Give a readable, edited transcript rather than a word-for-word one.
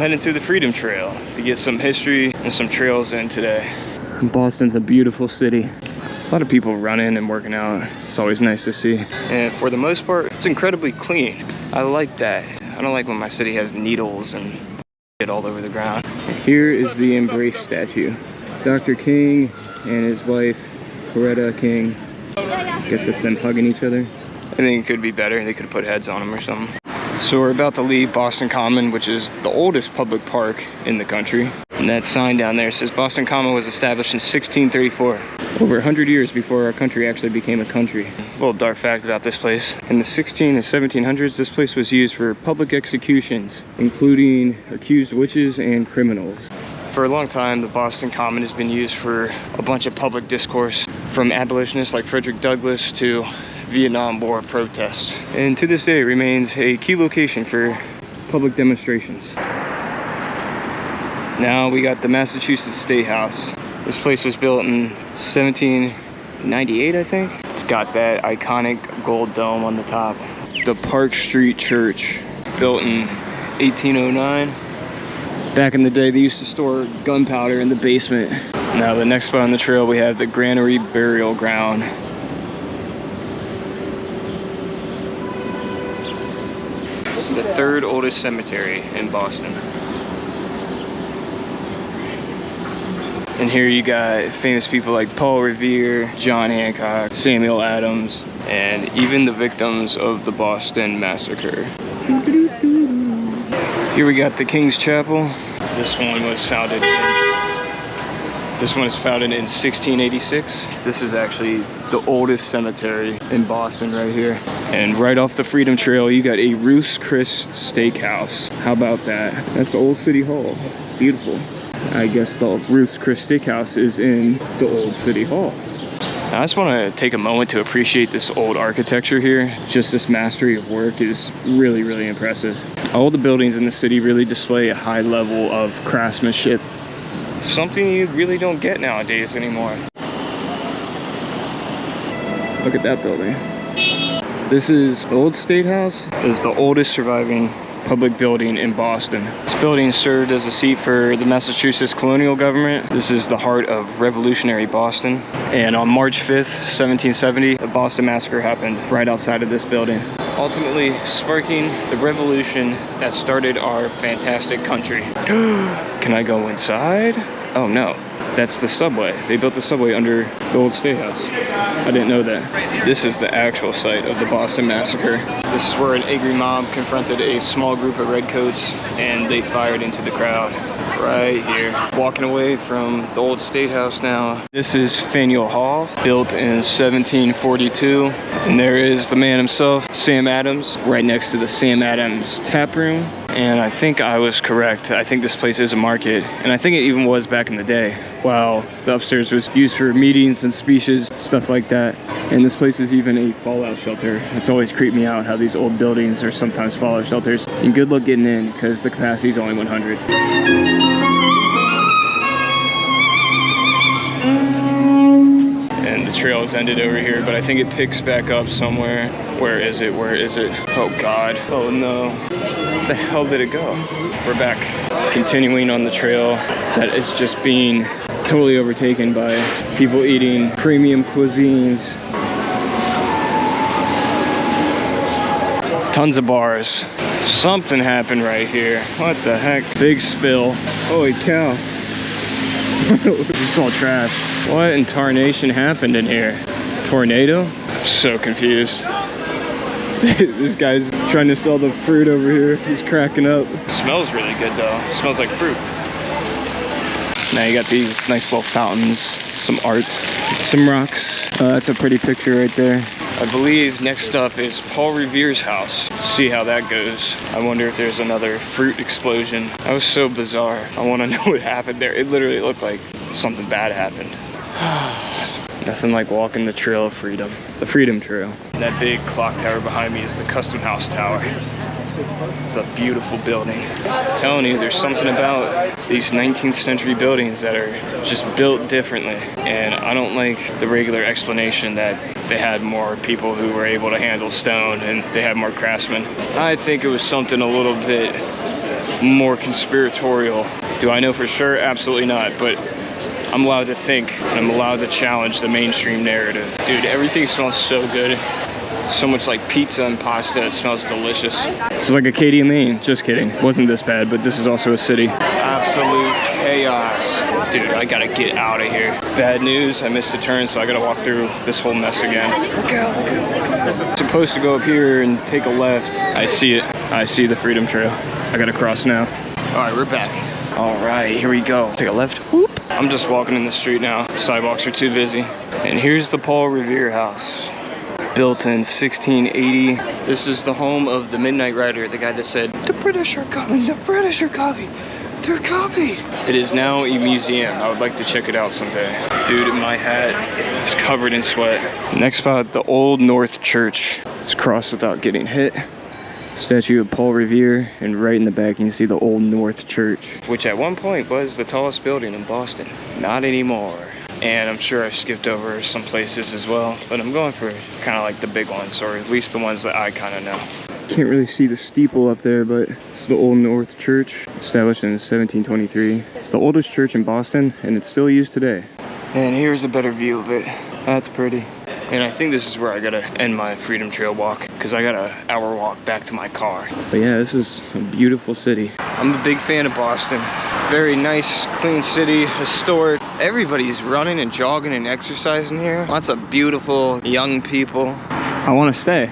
heading to the Freedom Trail to get some history and some trails in today. Boston's a beautiful city. A lot of people running and working out. It's always nice to see. And for the most part, it's incredibly clean. I like that. I don't like when my city has needles and shit all over the ground. Here is the Embrace statue. Dr. King and his wife, Coretta King. I guess it's them hugging each other. I think it could be better. They could have put heads on them or something. So we're about to leave Boston Common, which is the oldest public park in the country. And that sign down there says Boston Common was established in 1634, over 100 years before our country actually became a country. A little dark fact about this place. In the 16 and 1700s, this place was used for public executions, including accused witches and criminals. For a long time, the Boston Common has been used for a bunch of public discourse, from abolitionists like Frederick Douglass to Vietnam War protests. And to this day, it remains a key location for public demonstrations. Now we got the Massachusetts State House. This place was built in 1798, I think. It's got that iconic gold dome on the top. The Park Street Church, built in 1809. Back in the day, they used to store gunpowder in the basement. Now the next spot on the trail, we have the Granary Burial Ground. The third oldest cemetery in Boston. And here you got famous people like Paul Revere, John Hancock, Samuel Adams, and even the victims of the Boston Massacre. Here we got the King's Chapel. This one was founded in 1686. This is actually the oldest cemetery in Boston right here. And right off the Freedom Trail, you got a Ruth's Chris Steakhouse. How about that? That's the old City Hall. It's beautiful. I guess the Ruth's Chris Steakhouse is in the old City Hall. I just want to take a moment to appreciate this old architecture here. Just this mastery of work is really, really impressive. All the buildings in the city really display a high level of craftsmanship. Something you really don't get nowadays anymore. Look at that building. This is the old State House. This is the oldest surviving public building in Boston. This building served as a seat for the Massachusetts colonial government. This is the heart of revolutionary Boston. And on March 5th, 1770, the Boston Massacre happened right outside of this building, ultimately sparking the revolution that started our fantastic country. Can I go inside? Oh no, that's the subway. They built the subway under the old State House. I didn't know that. This is the actual site of the Boston Massacre. This is where an angry mob confronted a small group of redcoats and they fired into the crowd. Right here. Walking away from the old State House now. This is Faneuil Hall, built in 1742. And there is the man himself, Sam Adams, right next to the Sam Adams Tap Room. And I think I was correct. I think this place is a market. And I think it even was back in the day. While the upstairs was used for meetings and speeches, stuff like that. And this place is even a fallout shelter. It's always creeped me out how these old buildings are sometimes fallout shelters. And good luck getting in because the capacity is only 100. And the trail is ended over here, but I think it picks back up somewhere. Where is it? Where is it? Oh God. Oh no. Where the hell did it go? We're back. Continuing on the trail that is just being totally overtaken by people eating premium cuisines. Tons of bars. Something happened right here. What the heck? Big spill. Holy cow. This is all trash. What in tarnation happened in here? Tornado? I'm so confused. This guy's trying to sell the fruit over here. He's cracking up. Smells really good though. Smells like fruit. Now you got these nice little fountains, some art, some rocks. That's a pretty picture right there. I believe next up is Paul Revere's house. Let's see how that goes. I wonder if there's another fruit explosion. That was so bizarre. I want to know what happened there. It literally looked like something bad happened. Nothing like walking the Trail of Freedom. The Freedom Trail. And that big clock tower behind me is the Custom House Tower. It's a beautiful building. I'm telling you, there's something about these 19th century buildings that are just built differently. And I don't like the regular explanation that they had more people who were able to handle stone and they had more craftsmen. I think it was something a little bit more conspiratorial. Do I know for sure? Absolutely not, but I'm allowed to think, and I'm allowed to challenge the mainstream narrative. Dude, everything smells so good. So much like pizza and pasta, it smells delicious. This is like Acadia, Maine. Just kidding. It wasn't this bad, but this is also a city. Absolute chaos. Dude, I gotta get out of here. Bad news, I missed a turn, so I gotta walk through this whole mess again. Look out, look out, look out. I'm supposed to go up here and take a left. I see it. I see the Freedom Trail. I gotta cross now. All right, we're back. All right, here we go. Take a left. Whoop. I'm just walking in the street now. Sidewalks are too busy. And here's the Paul Revere house. Built in 1680. This is the home of the Midnight Rider, the guy that said, "The British are coming, the British are coming. They're coming." It is now a museum. I would like to check it out someday. Dude, my hat is covered in sweat. Next spot, the Old North Church. Let's cross without getting hit. Statue of Paul Revere, and right in the back you can see the Old North Church, which at one point was the tallest building in Boston. Not anymore. And I'm sure I skipped over some places as well, but I'm going for kind of like the big ones, or at least the ones that I kind of know. Can't really see the steeple up there, but it's the Old North Church, established in 1723. It's the oldest church in Boston, and it's still used today. And here's a better view of it. That's pretty. And I think this is where I gotta end my Freedom Trail walk, because I got an hour walk back to my car. But yeah, this is a beautiful city. I'm a big fan of Boston. Very nice, clean city, historic. Everybody's running and jogging and exercising here. Lots of beautiful young people. I want to stay.